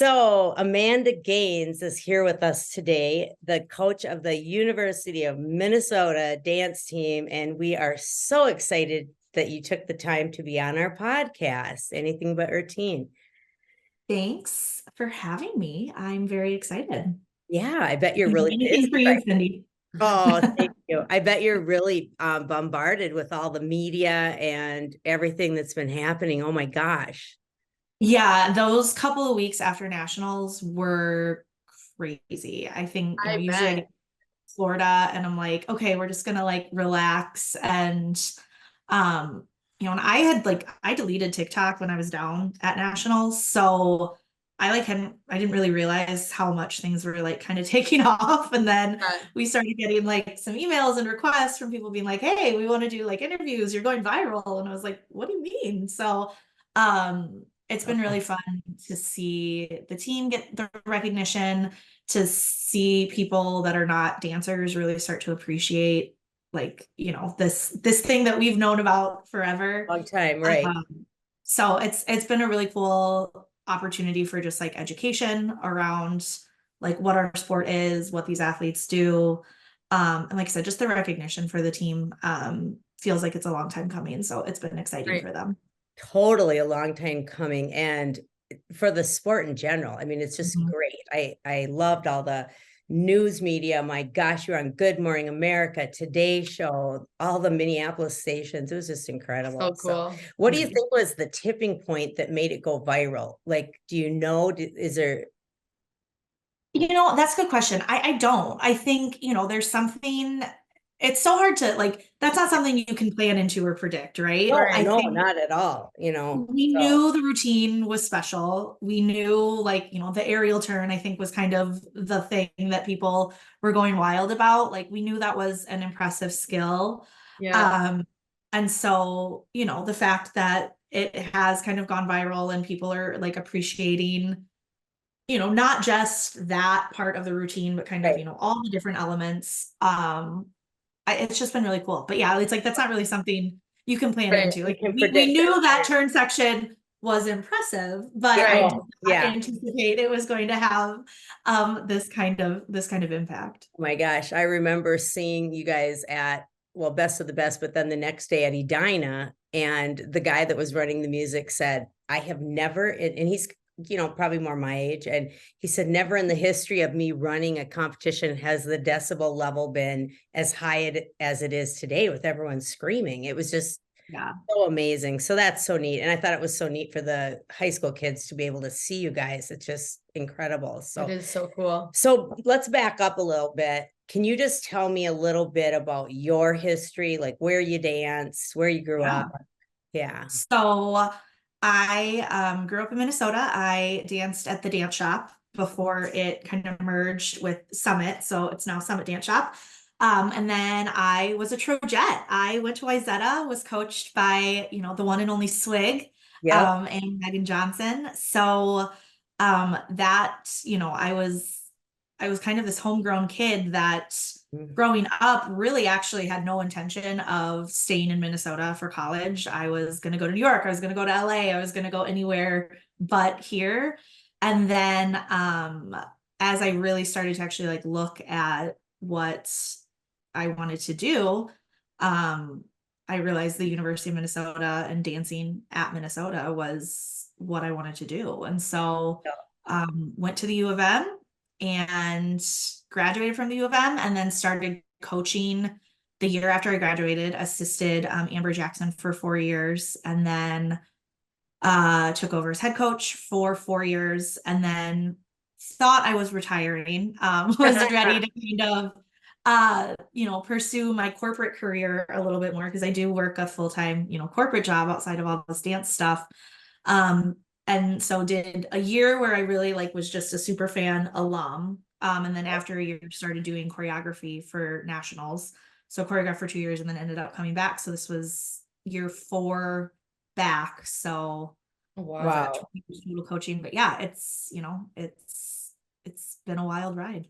So Amanda Gaines is here with us today, the coach of the University of Minnesota dance team. And we are so excited that you took the time to be on our podcast, Anything But Routine. Thanks for having me. I'm very excited. Yeah, I bet you're really Anything busy for you, right now. Cindy. Oh, thank you. I bet you're really bombarded with all the media and everything that's been happening. Oh my gosh. Yeah, those couple of weeks after nationals were crazy. I think, I usually I get bet. to Florida and I'm like, okay, we're just gonna like relax um, and I deleted TikTok when I was down at nationals. So I didn't really realize how much things were like kind of taking off. And then Right. we started getting like some emails and requests from people being like, hey, we want to do like interviews, you're going viral. And I was like, what do you mean? So it's been really fun to see the team get the recognition, to see people that are not dancers really start to appreciate like, this thing that we've known about forever. Long time, right. So it's been a really cool opportunity for just like education around like what our sport is, what these athletes do. And like I said, just the recognition for the team feels like it's a long time coming. So it's been exciting Right. for them. Totally a long time coming. And for the sport in general, I mean, it's just Mhm. great. I loved all the news media. My gosh, you're on Good Morning America, Today Show, all the Minneapolis stations. It was just incredible. So cool. What do you think was the tipping point that made it go viral? Like, do you know, is there? That's a good question. I don't. I think, there's something, it's so hard to like, that's not something you can plan into or predict, right? No, I no, think not at all, we so. knew the routine was special. We knew like, the aerial turn, I think was kind of the thing that people were going wild about. Like we knew that was an impressive skill. Yeah. And so, the fact that it has kind of gone viral and people are like appreciating, not just that part of the routine, but kind of, Right. all the different elements. It's just been really cool. But yeah, it's like that's not really something you can plan Right. into. You Like can we predict knew that it. turn section was impressive, but Yeah, I Right. did not yeah. anticipate it was going to have this kind of impact. Oh my gosh, I remember seeing you guys at, well, Best of the Best, but then the next day at Edina, and the guy that was running the music said, I have never, and he's, probably more my age, and he said, never in the history of me running a competition has the decibel level been as high as it is today with everyone screaming. It was just Yeah. so amazing. So that's so neat. And I thought it was so neat for the high school kids to be able to see you guys. It's just incredible. It is so cool. So let's back up a little bit. Can you just tell me a little bit about your history, like where you danced, where you grew Yeah. up? Yeah. So I grew up in Minnesota. I danced at the dance shop before it kind of merged with Summit. So it's now Summit Dance Shop. And then I was a Trojet. I went to Wayzata, was coached by, the one and only Swig, Yep. and Megan Johnson. So that, I was kind of this homegrown kid that growing up really actually had no intention of staying in Minnesota for college. I was going to go to New York. I was going to go to LA. I was going to go anywhere but here. And then as I really started to actually like look at what I wanted to do, I realized the University of Minnesota and dancing at Minnesota was what I wanted to do. And so went to the U of M and graduated from the U of M and then started coaching the year after I graduated, assisted Amber Jackson for 4 years, and then took over as head coach for 4 years, and then thought I was retiring, was ready to kind of pursue my corporate career a little bit more because I do work a full-time, corporate job outside of all this dance stuff. And so did a year where I really like was just a super fan alum. And then after a year started doing choreography for nationals. So choreographed for 2 years and then ended up coming back. So this was year 4 back. So was that Wow. 20 years total coaching? But yeah, it's been a wild ride.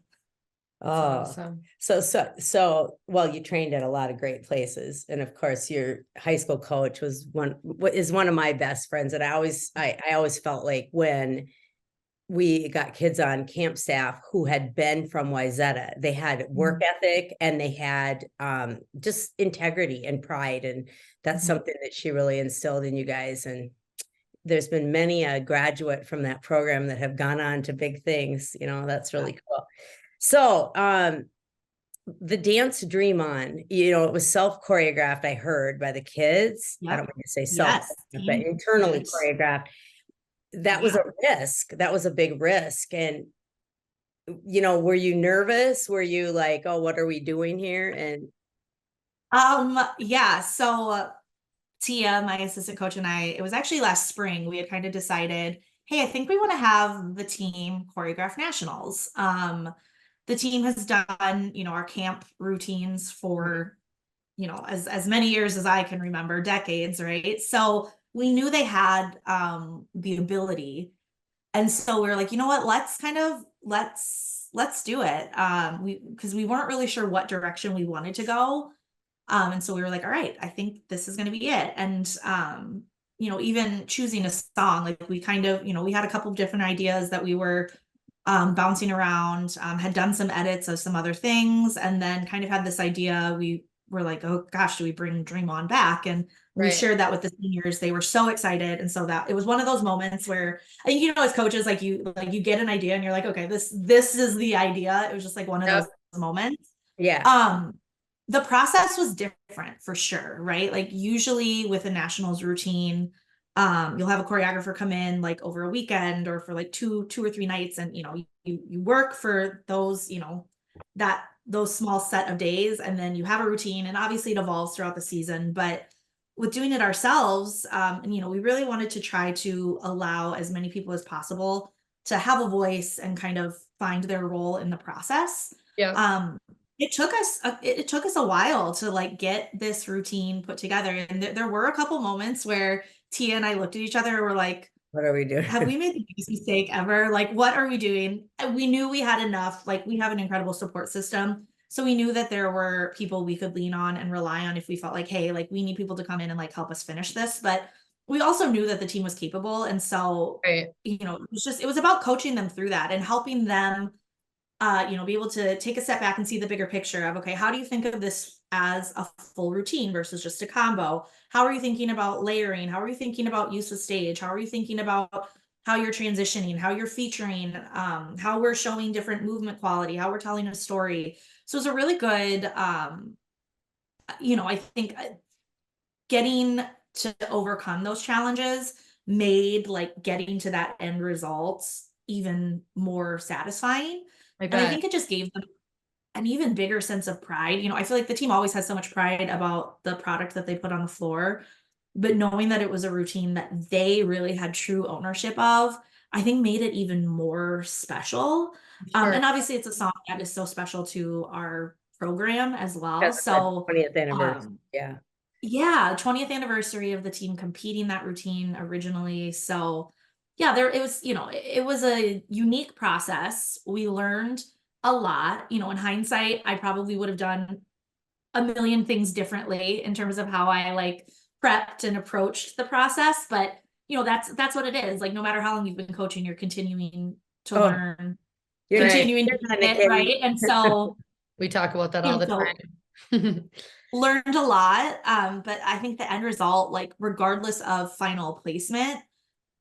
Oh, Awesome. So, well, you trained at a lot of great places. And of course, your high school coach is one of my best friends. And I always felt like when we got kids on camp staff who had been from Wayzata. They had work ethic and they had just integrity and pride. And that's something that she really instilled in you guys. And there's been many a graduate from that program that have gone on to big things. You know, that's really cool. So the dance Dream On, you know, it was self-choreographed, I heard, by the kids. I don't want to say self, but internally choreographed. That was a risk. That was a big risk. And, you know, were you nervous? Were you like, oh, what are we doing here? And yeah. So Tia, my assistant coach, and I, it was actually last spring, we had kind of decided, hey, I think we want to have the team choreograph nationals. The team has done, you know, our camp routines for, you know, as many years as I can remember, decades, right? So we knew they had the ability. And so we were like, you know what, let's do it. Because we weren't really sure what direction we wanted to go. And so we were like, all right, I think this is going to be it. And, you know, even choosing a song, like we kind of, you know, we had a couple of different ideas that we were bouncing around, had done some edits of some other things, and then kind of had this idea. We were like, oh gosh, do we bring Dream On back? And we shared that with the seniors. They were so excited. And so that it was one of those moments where I think, you know, as coaches, like you get an idea and you're like, okay, this is the idea. It was just like one of those moments. yeah. The process was different for sure, right? Like usually with a nationals routine, you'll have a choreographer come in like over a weekend or for like two or three nights, and you know, you work for those, you know, those small set of days, and then you have a routine, and obviously it evolves throughout the season. But with doing it ourselves, and you know, we really wanted to try to allow as many people as possible to have a voice and kind of find their role in the process. It took us a while to like get this routine put together, and there were a couple moments where Tia and I looked at each other and were like, what are we doing? have we made the biggest mistake ever? Like, what are we doing? And we knew we had enough. Like, we have an incredible support system, so we knew that there were people we could lean on and rely on if we felt like, hey, like we need people to come in and like help us finish this. But we also knew that the team was capable, and so you know, it was about coaching them through that and helping them you know, be able to take a step back and see the bigger picture of, okay, how do you think of this as a full routine versus just a combo? How are you thinking about layering? How are you thinking about use of stage? How are you thinking about how you're transitioning, how you're featuring, how we're showing different movement quality, how we're telling a story? So it's a really good, you know, I think getting to overcome those challenges made like getting to that end results even more satisfying. And I think it just gave them an even bigger sense of pride. You know, I feel like the team always has so much pride about the product that they put on the floor, but knowing that it was a routine that they really had true ownership of, I think made it even more special. And obviously it's a song that is so special to our program as well. So 20th anniversary. yeah, 20th anniversary of the team competing that routine originally. So yeah, it was, you know, it was a unique process. We learned a lot. You know, in hindsight, I probably would have done a million things differently in terms of how I like prepped and approached the process. But you know, that's what it is. Like no matter how long you've been coaching, you're continuing to learn, continuing to pivot, right? And so we talk about that all the time. Learned a lot. But I think the end result, like regardless of final placement,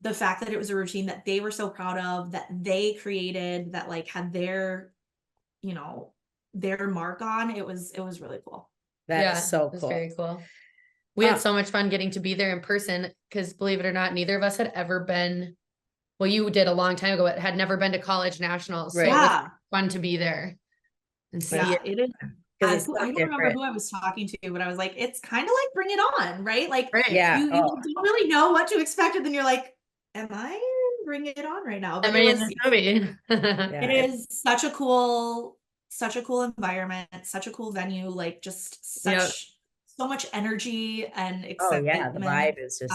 the fact that it was a routine that they were so proud of, that they created, that like had their, you know, their mark on, it was really cool. That's so cool. Very cool. We had so much fun getting to be there in person because believe it or not, neither of us had ever been, well, you did a long time ago, but had never been to college nationals. So it was fun to be there and see it. It is. I don't remember who I was talking to, but I was like, it's kind of like Bring It On, right? Like you don't really know what to expect, and then you're like, am I in Bring It On right now? But it is such a cool environment, such a cool venue, like just so much energy and excitement. The vibe is just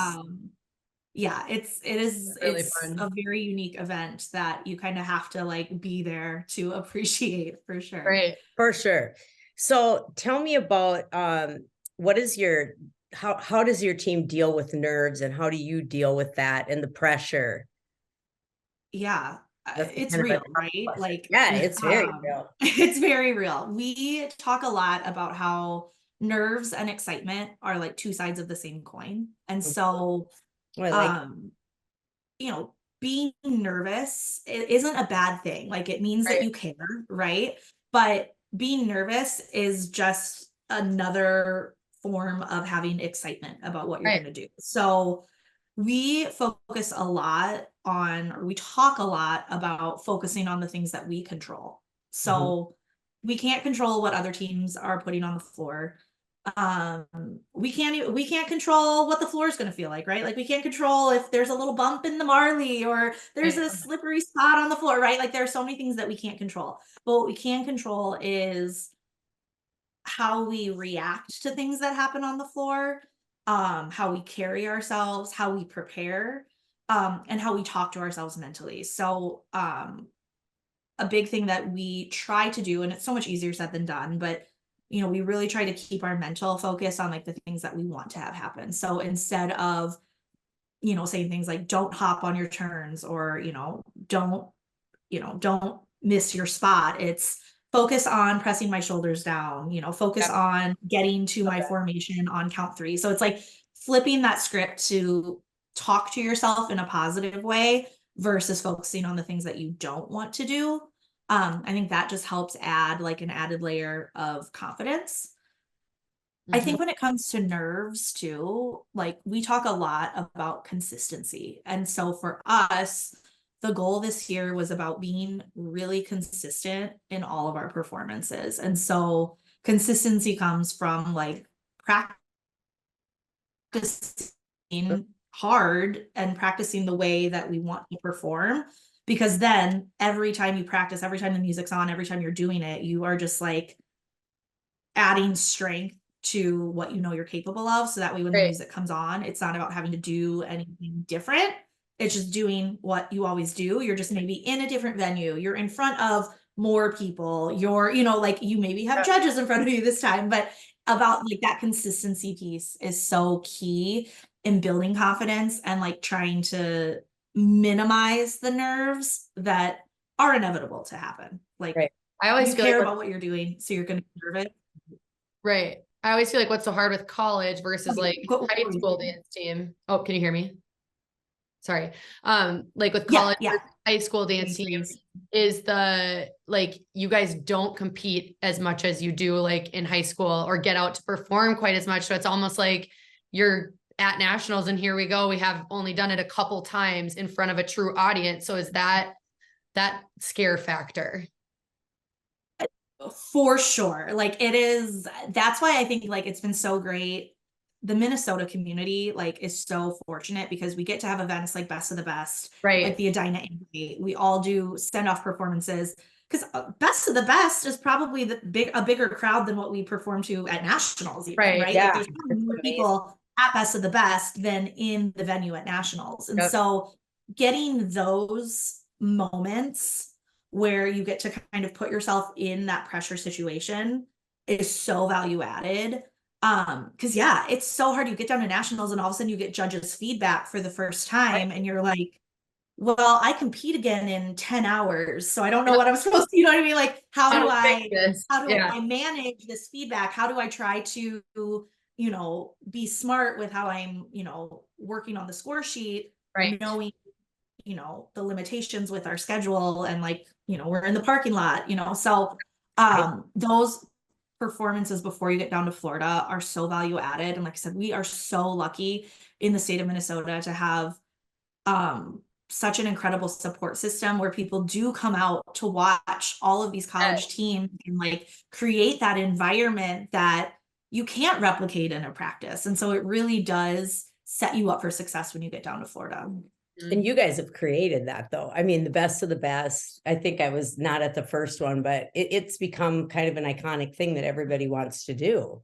it is really fun. A very unique event that you kind of have to like be there to appreciate for sure. Right. For sure. So tell me about what is your how does your team deal with nerves, and how do you deal with that and the pressure? Yeah. it's kind of a real, tough right? question. Like, Yeah, it's very real. it's very real. We talk a lot about how nerves and excitement are like two sides of the same coin. And so, Well, like, you know, being nervous, it isn't a bad thing. Like, it means that Right. you care, right? But being nervous is just another form of having excitement about what you're Right. going to do. So we focus a lot on, or we talk a lot about focusing on the things that we control. So we can't control what other teams are putting on the floor. We can't control what the floor is going to feel like, right? Like, we can't control if there's a little bump in the marley or there's Right. a slippery spot on the floor, right? Like, there are so many things that we can't control, but what we can control is how we react to things that happen on the floor, how we carry ourselves, how we prepare, and how we talk to ourselves mentally. So a big thing that we try to do, and it's so much easier said than done, but you know, we really try to keep our mental focus on like the things that we want to have happen. So instead of, you know, saying things like don't hop on your turns, or don't miss your spot, it's focus on pressing my shoulders down, you know, focus Yep. on getting to my formation on count 3. So it's like flipping that script to talk to yourself in a positive way versus focusing on the things that you don't want to do. I think that just helps add like an added layer of confidence. I think when it comes to nerves too, like, we talk a lot about consistency. And so for us, the goal this year was about being really consistent in all of our performances. And so consistency comes from like practicing hard and practicing the way that we want to perform. Because then every time you practice, every time the music's on, every time you're doing it, you are just like adding strength to what you know you're capable of. So that way when the Right. music comes on, it's not about having to do anything different. It's just doing what you always do. You're just maybe in a different venue. You're in front of more people. You're, you know, like, you maybe have judges in front of you this time, but about like that consistency piece is so key in building confidence and like trying to minimize the nerves that are inevitable to happen. Like, right. I always you feel care like about what you're doing, so you're going to be nervous. right. I always feel like what's so hard with college versus Okay, like high school dance team. Oh, can you hear me? Sorry. Like with college Yeah. versus high school dance team is the, like, you guys don't compete as much as you do like in high school, or get out to perform quite as much. So it's almost like you're at nationals and here we go. We have only done it a couple times in front of a true audience. So is that scare factor? For sure. Like, it is, that's why I think like it's been so great. The Minnesota community like is so fortunate because we get to have events like Best of the Best, like Right. the Edina 8. We all do send-off performances because Best of the Best is probably a bigger crowd than what we perform to at nationals even, Right. right? Yeah, Like, there's probably it's more amazing. people at Best of the Best than in the venue at nationals. And Yep. so getting those moments where you get to kind of put yourself in that pressure situation is so value added. Because yeah, it's so hard. You get down to nationals and all of a sudden you get judges' feedback for the first time, and you're like, well, I compete again in 10 hours, so I don't know what I'm supposed to, you know what I mean? Like, how do Yeah. I manage this feedback? How do I try to, you know, be smart with how I'm, you know, working on the score sheet, Right. knowing, you know, the limitations with our schedule, and like, you know, we're in the parking lot, you know. So those performances before you get down to Florida are so value added. And like I said, we are so lucky in the state of Minnesota to have such an incredible support system where people do come out to watch all of these college teams and like create that environment that you can't replicate in a practice. And so it really does set you up for success when you get down to Florida. And you guys have created that though. I mean, the Best of the Best, I think I was not at the first one, but it's become kind of an iconic thing that everybody wants to do.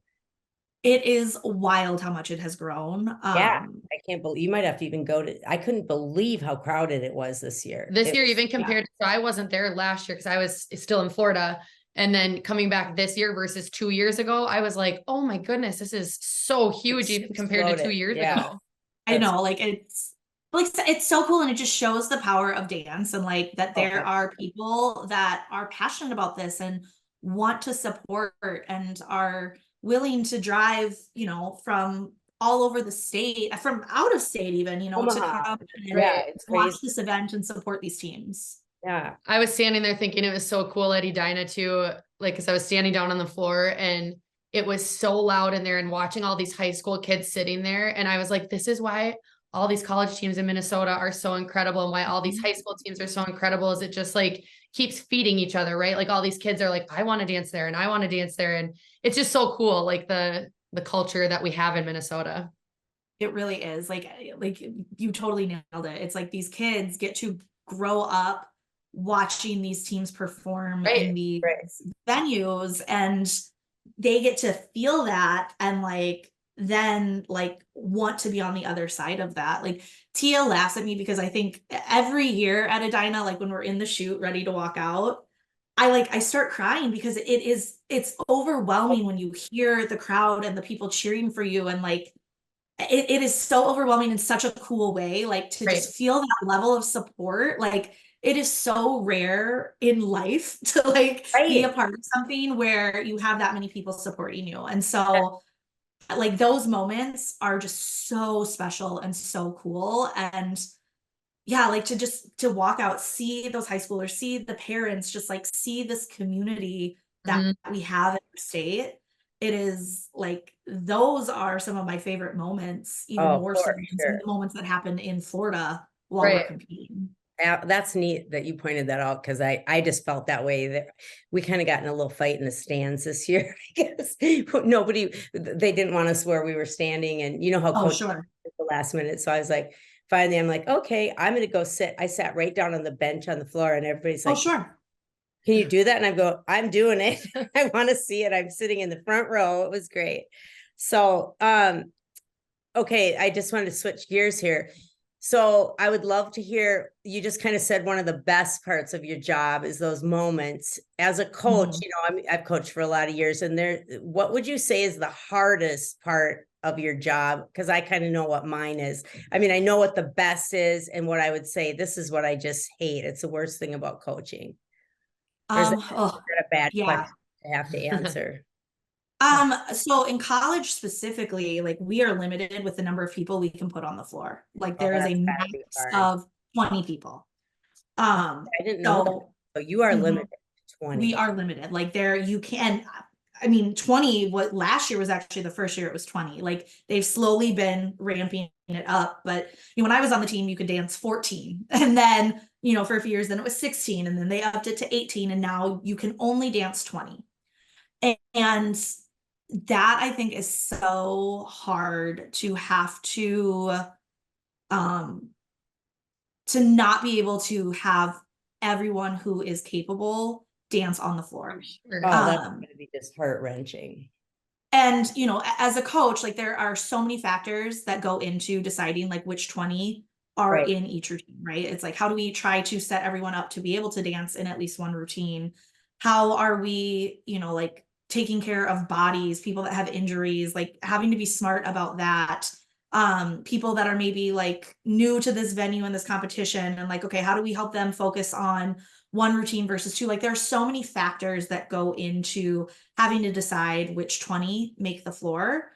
It is wild how much it has grown. Yeah, I can't believe, you might have to even go to, I couldn't believe how crowded it was this year. This year, even compared to, so I wasn't there last year because I was still in Florida. And then coming back this year versus 2 years ago, I was like, oh my goodness, this is so huge even compared to 2 years ago. I know, like, it's, like it's so cool, and it just shows the power of dance, and like that Oh, there are people that are passionate about this and want to support and are willing to drive, from all over the state, from out of state even, to Omaha. come and Yeah, it's watch crazy. this event and support these teams. Yeah. I was standing there thinking it was so cool at Edina too, like, cause I was standing down on the floor and it was so loud in there and watching all these high school kids sitting there. And I was like, this is why all these college teams in Minnesota are so incredible, and why all these high school teams are so incredible, is it just like keeps feeding each other, right? Like all these kids are like, I want to dance there and I want to dance there. And it's just so cool. Like the culture that we have in Minnesota. It really is like you totally nailed it. It's like these kids get to grow up watching these teams perform in Right. these Right. venues, and they get to feel that, and like then like want to be on the other side of that. Like Tia laughs at me because I think every year at Edina, like when we're in the chute ready to walk out, I start crying because it's overwhelming when you hear the crowd and the people cheering for you, and like it is so overwhelming in such a cool way, like to Right. just feel that level of support. Like it is so rare in life to like be a Right. part of something where you have that many people supporting you. And so like those moments are just so special and so cool. And yeah, like to walk out, see those high schoolers, see the parents, just like see this community that we have in the state. It is like those are some of my favorite moments, even Oh, more so for than some of sure. the moments that happen in Florida while we're Right. competing. That's neat that you pointed that out, because I just felt that way, that we kind of got in a little fight in the stands this year. I guess they didn't want us where we were standing, and you know how Oh, coach sure. at the last minute. So I was like, finally, I'm like, okay, I'm gonna go sit. I sat right down on the bench on the floor, and everybody's Oh, like, sure. can you do that? And I go, I'm doing it. I want to see it. I'm sitting in the front row. It was great. So, okay, I just wanted to switch gears here. So I would love to hear, you just kind of said one of the best parts of your job is those moments as a coach. I've coached for a lot of years, and what would you say is the hardest part of your job? Because I kind of know what mine is. I mean, I know what the best is, and what I would say, this is what I just hate. It's the worst thing about coaching. Or is that a bad Yeah. question to have to answer? So in college specifically, like we are limited with the number of people we can put on the floor. Like Oh, there is a that's gotta max be hard. of 20 people. I didn't know that. So So you are Mhm. limited to 20. We are limited. Like there, you can, I mean, 20, what last year was actually the first year it was 20. Like they've slowly been ramping it up. But when I was on the team, you could dance 14. And then, for a few years, then it was 16. And then they upped it to 18. And now you can only dance 20. And that I think is so hard to have um to not be able to have everyone who is capable dance on the floor. Sure. Oh, that's Um, gonna be just heart-wrenching. and as a coach, like there are so many factors that go into deciding like which 20 are Right. in each routine, right? It's like, how do we try to set everyone up to be able to dance in at least one routine? How are we, like taking care of bodies, people that have injuries, like having to be smart about that. People that are maybe like new to this venue and this competition, and like, okay, how do we help them focus on one routine versus two? Like there are so many factors that go into having to decide which 20 make the floor.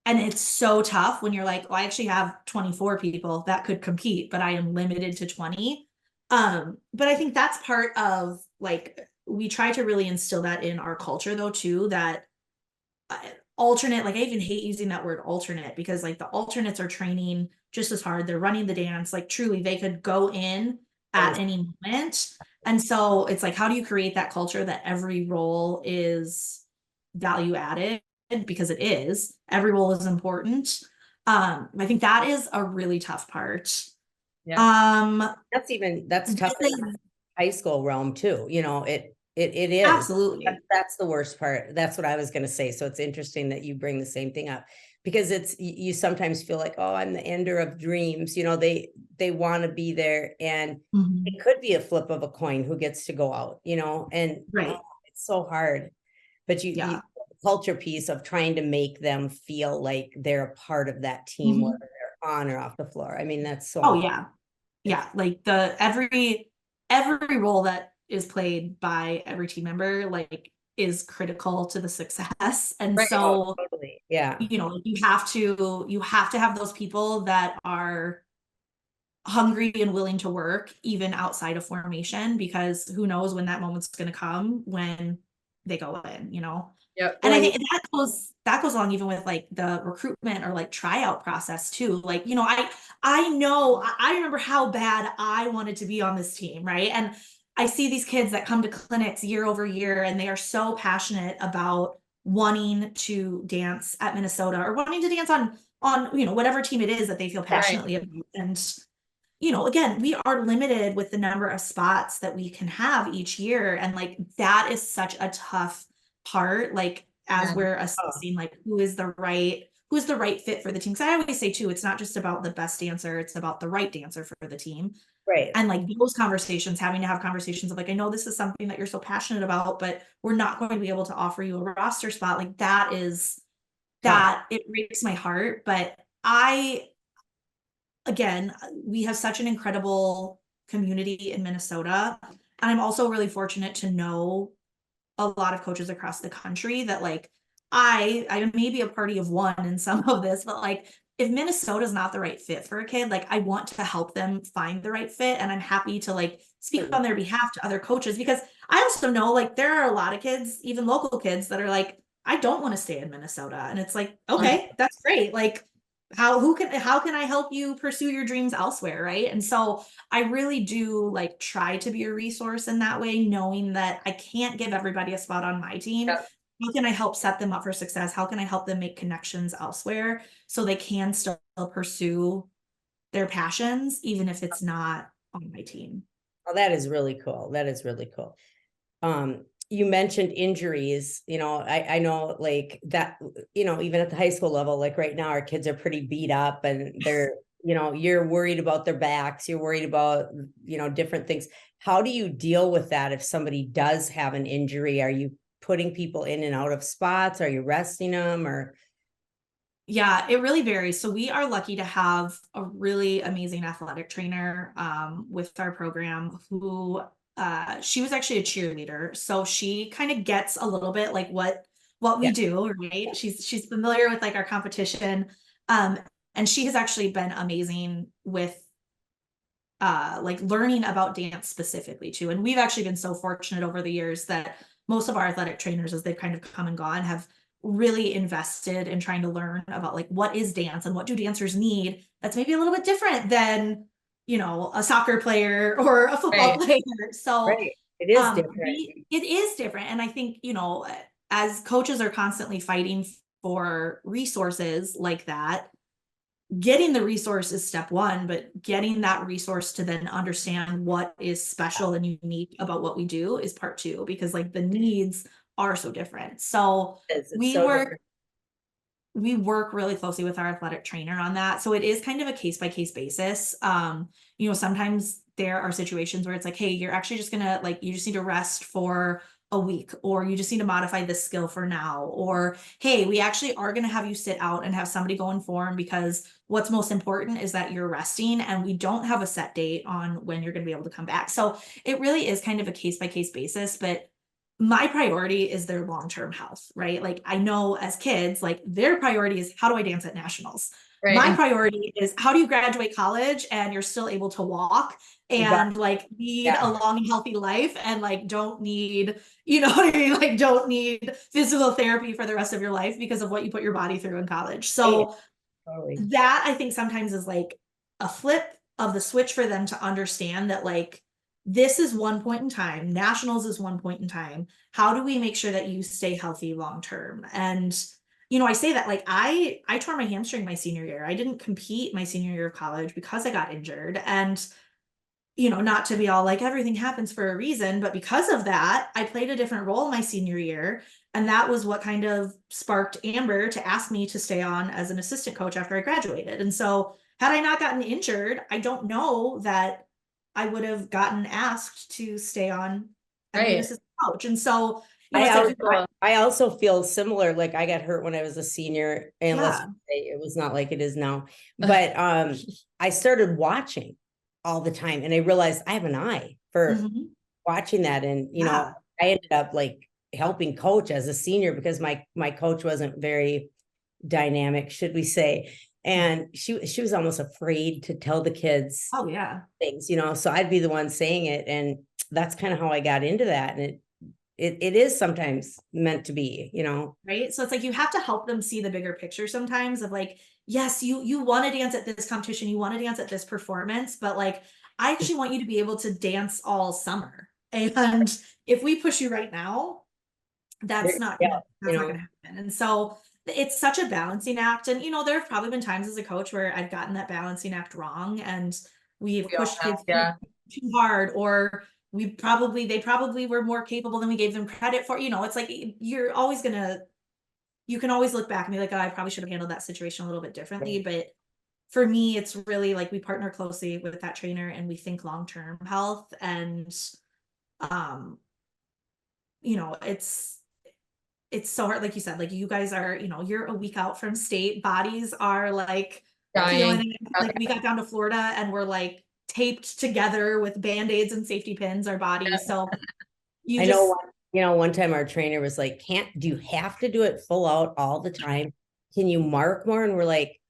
And it's so tough when you're like, well, I actually have 24 people that could compete, but I am limited to 20. But I think that's part of like, we try to really instill that in our culture though, too, that alternate, like I even hate using that word alternate, because like the alternates are training just as hard. They're running the dance. Like truly they could go in at any moment. And so it's like, how do you create that culture that every role is value added? Because it is, every role is important. I think that is a really tough part. Yeah. That's tough in the high school realm too. It is. Absolutely. That's the worst part. That's what I was going to say. So it's interesting that you bring the same thing up, because you sometimes feel like, oh, I'm the ender of dreams. They want to be there, and it could be a flip of a coin who gets to go out, and Right. it's so hard. But Yeah. the culture piece of trying to make them feel like they're a part of that team, whether they're on or off the floor. I mean, that's so Oh important. yeah. Like every role that is played by every team member, like, is critical to the success. And Right. Oh, so, totally. Yeah. like, you have to have those people that are hungry and willing to work even outside of formation, because who knows when that moment's going to come when they go in, Yep. and Well, I think that goes along even with like the recruitment or like tryout process too. Like, I know I remember how bad I wanted to be on this team, right? And I see these kids that come to clinics year over year and they are so passionate about wanting to dance at Minnesota or wanting to dance on whatever team it is that they feel passionately about. And again, we are limited with the number of spots that we can have each year. And like, that is such a tough part, like, as Yeah. we're assessing, like, who's the right fit for the team. Cause I always say too, it's not just about the best dancer, it's about the right dancer for the team. right. And like those conversations, having to have conversations of like, I know this is something that you're so passionate about, but we're not going to be able to offer you a roster spot. Like, that it breaks my heart. But again, we have such an incredible community in Minnesota. And I'm also really fortunate to know a lot of coaches across the country that, like, I may be a party of one in some of this, but like, if Minnesota's not the right fit for a kid, like, I want to help them find the right fit. And I'm happy to like speak on their behalf to other coaches, because I also know like there are a lot of kids, even local kids, that are like, I don't want to stay in Minnesota. And it's like, okay, that's great. Like, how can I help you pursue your dreams elsewhere, right? And so I really do like try to be a resource in that way, knowing that I can't give everybody a spot on my team. Yep. How can I help set them up for success? How can I help them make connections elsewhere so they can still pursue their passions, even if it's not on my team? Oh, that is really cool. That is really cool. You mentioned injuries, I know like that, even at the high school level, like right now, our kids are pretty beat up and they're, you're worried about their backs, you're worried about, different things. How do you deal with that if somebody does have an injury? Are you putting people in and out of spots? Are you resting them or? Yeah, it really varies. So we are lucky to have a really amazing athletic trainer with our program who she was actually a cheerleader. So she kind of gets a little bit like what we Yeah. do, right? She's familiar with like our competition. Um, and she has actually been amazing with like learning about dance specifically too. And we've actually been so fortunate over the years that most of our athletic trainers, as they've kind of come and gone, have really invested in trying to learn about like what is dance and what do dancers need that's maybe a little bit different than a soccer player or a football Right. player. So Right. It is different. it is different. And I think as coaches are constantly fighting for resources like that, getting the resource is step one, but getting that resource to then understand what is special and unique about what we do is part two, because like the needs are so different. So It's we so work different. we work really closely with our athletic trainer on that. So it is kind of a case by case basis. Sometimes there are situations where it's like, hey, you're actually just gonna like, you just need to rest for a week, or you just need to modify this skill for now, or hey, we actually are going to have you sit out and have somebody go in form, because what's most important is that you're resting, and we don't have a set date on when you're going to be able to come back. So it really is kind of a case by case basis, but my priority is their long-term health, right? Like, I know as kids, like their priority is how do I dance at nationals? Right. My priority is how do you graduate college and you're still able to walk and like lead a long and healthy life and like don't need, what I mean? Like don't need physical therapy for the rest of your life because of what you put your body through in college. So Totally. that I think sometimes is like a flip of the switch for them to understand that like this is one point in time, nationals is one point in time. How do we make sure that you stay healthy long term? And I say that like I tore my hamstring my senior year. I didn't compete my senior year of college because I got injured. And not to be all like everything happens for a reason, but because of that, I played a different role my senior year. And that was what kind of sparked Amber to ask me to stay on as an assistant coach after I graduated. And so had I not gotten injured, I don't know that I would have gotten asked to stay on and be an Right. assistant coach. And so I also feel similar. Like I got hurt when I was a senior, and let's Yeah. say it was not like it is now. But I started watching all the time, and I realized I have an eye for watching that. And you know, I ended up like helping coach as a senior because my coach wasn't very dynamic, should we say. And she was almost afraid to tell the kids things, you know. So I'd be the one saying it, and that's kind of how I got into that. And it is sometimes meant to be, you know. Right. So it's like you have to help them see the bigger picture sometimes of like, yes, you want to dance at this competition, you want to dance at this performance, but like I actually want you to be able to dance all summer. And if we push you right now, that's not gonna happen. And so it's such a balancing act. And you know, there have probably been times as a coach where I've gotten that balancing act wrong and we've pushed kids too hard, or they probably were more capable than we gave them credit for. You know, it's like you can always look back and be like, oh, I probably should have handled that situation a little bit differently. But for me, it's really like we partner closely with that trainer and we think long-term health. And you know, it's so hard, like you said, like you guys are, you know, you're a week out from state, bodies are like feeling like we got down to Florida and we're like taped together with band-aids and safety pins, our bodies. So I know, you know, one time our trainer was like, do you have to do it full out all the time? Can you mark more? And we're like,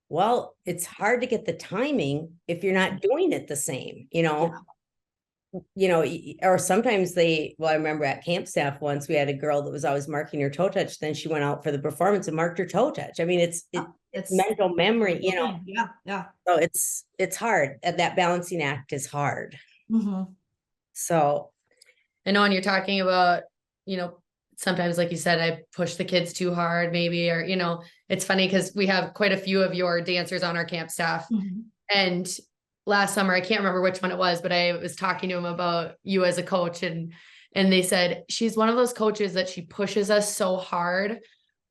well, it's hard to get the timing if you're not doing it the same, you know. You know, or sometimes I remember at camp staff once we had a girl that was always marking her toe touch. Then she went out for the performance and marked her toe touch. I mean, it's mental memory, you know. Yeah. So it's hard. That balancing act is hard. So I know when you're talking about, you know, sometimes, like you said, I push the kids too hard, maybe, or, you know, it's funny because we have quite a few of your dancers on our camp staff. And last summer, I can't remember which one it was, but I was talking to him about you as a coach, and they said, she's one of those coaches that she pushes us so hard,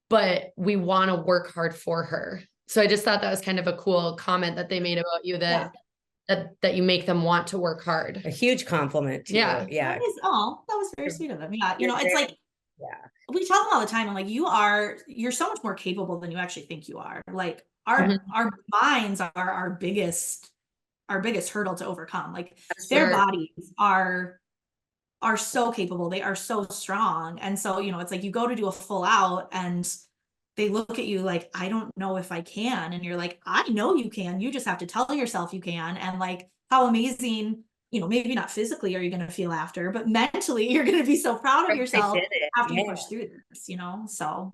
but we want to work hard for her. So I just thought that was kind of a cool comment that they made about you, that you make them want to work hard. A huge compliment to you. Yeah. That was very sweet of them. Yeah. You know, it's like, we tell them all the time, I'm like, you're so much more capable than you actually think you are. Like our minds are our biggest hurdle to overcome. Like their bodies are so capable. They are so strong. And so, you know, it's like you go to do a full out and they look at you like, I don't know if I can. And you're like, I know you can. You just have to tell yourself you can. And like, how amazing, you know, maybe not physically are you going to feel after, but mentally you're going to be so proud of yourself after you push through this, you know? So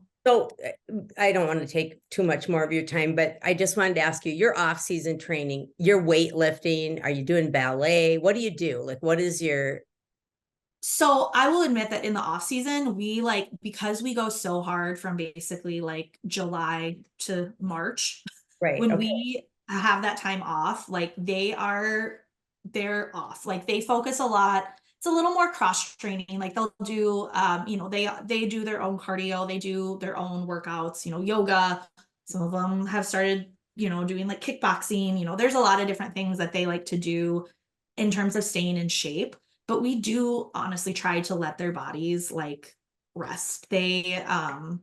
I don't want to take too much more of your time, but I just wanted to ask you, your off-season training, your weightlifting, are you doing ballet? What do you do? Like, what is your... So I will admit that in the off season, because we go so hard from basically like July to March, when we have that time off, like they're off, like they focus a lot. It's a little more cross training. Like they'll do, you know, they do their own cardio, they do their own workouts, you know, yoga. Some of them have started, you know, doing like kickboxing, you know, there's a lot of different things that they like to do in terms of staying in shape. But we do honestly try to let their bodies like rest. And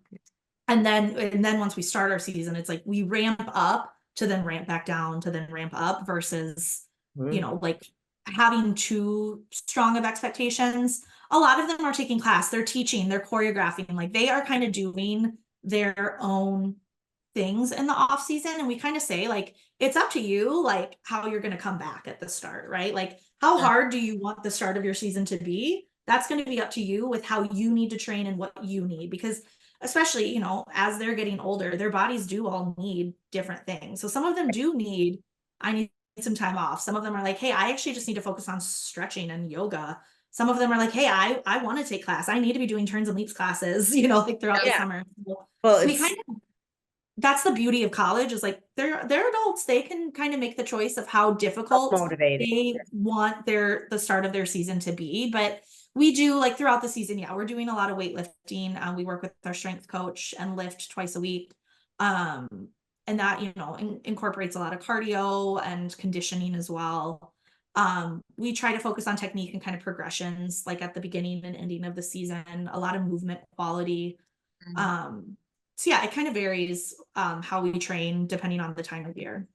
then once we start our season, it's like we ramp up to then ramp back down to then ramp up versus, you know, like having too strong of expectations. A lot of them are taking class, they're teaching, they're choreographing, like they are kind of doing their own things in the off season. And we kind of say like, it's up to you, like how you're going to come back at the start, right? Like how hard do you want the start of your season to be? That's going to be up to you with how you need to train and what you need, because especially, you know, as they're getting older, their bodies do all need different things. So some of them do need, I need some time off. Some of them are like, hey, I actually just need to focus on stretching and yoga. Some of them are like, hey, I want to take class. I need to be doing turns and leaps classes, you know, like throughout the summer. So we kind of, that's the beauty of college, is like they're adults. They can kind of make the choice of how difficult they want the start of their season to be. But we do, like throughout the season, we're doing a lot of weightlifting. We work with our strength coach and lift twice a week. And that, you know, incorporates a lot of cardio and conditioning as well. We try to focus on technique and kind of progressions, like at the beginning and ending of the season, a lot of movement quality. So yeah, it kind of varies how we train depending on the time of year.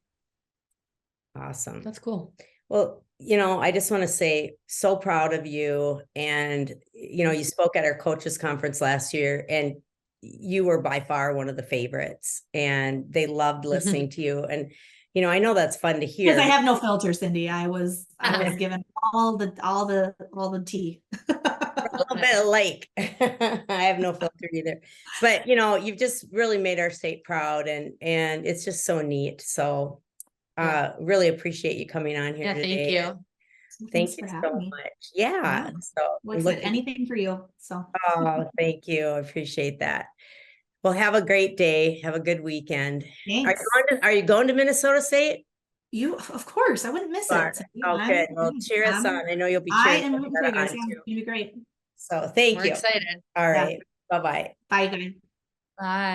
Awesome. That's cool. Well, I just want to say, so proud of you. And, you spoke at our coaches conference last year, and you were by far one of the favorites, and they loved listening to you. And, I know that's fun to hear. Because I have no filter, Cindy. I was given all the tea. A little bit of like, I have no filter either, but you've just really made our state proud, and it's just so neat. So really appreciate you coming on here today. Thank you. Thank you so much. Yeah. So look, anything for you. So thank you. I appreciate that. Well, have a great day. Have a good weekend. Thanks. Are you going to Minnesota State? Of course, I wouldn't miss it. Oh, good. Well, cheer us on. I know you'll be cheering. I am rooting for you guys. Yeah, it's gonna be great. So thank you. We're excited. All right. Bye-bye. Bye, guys. Bye.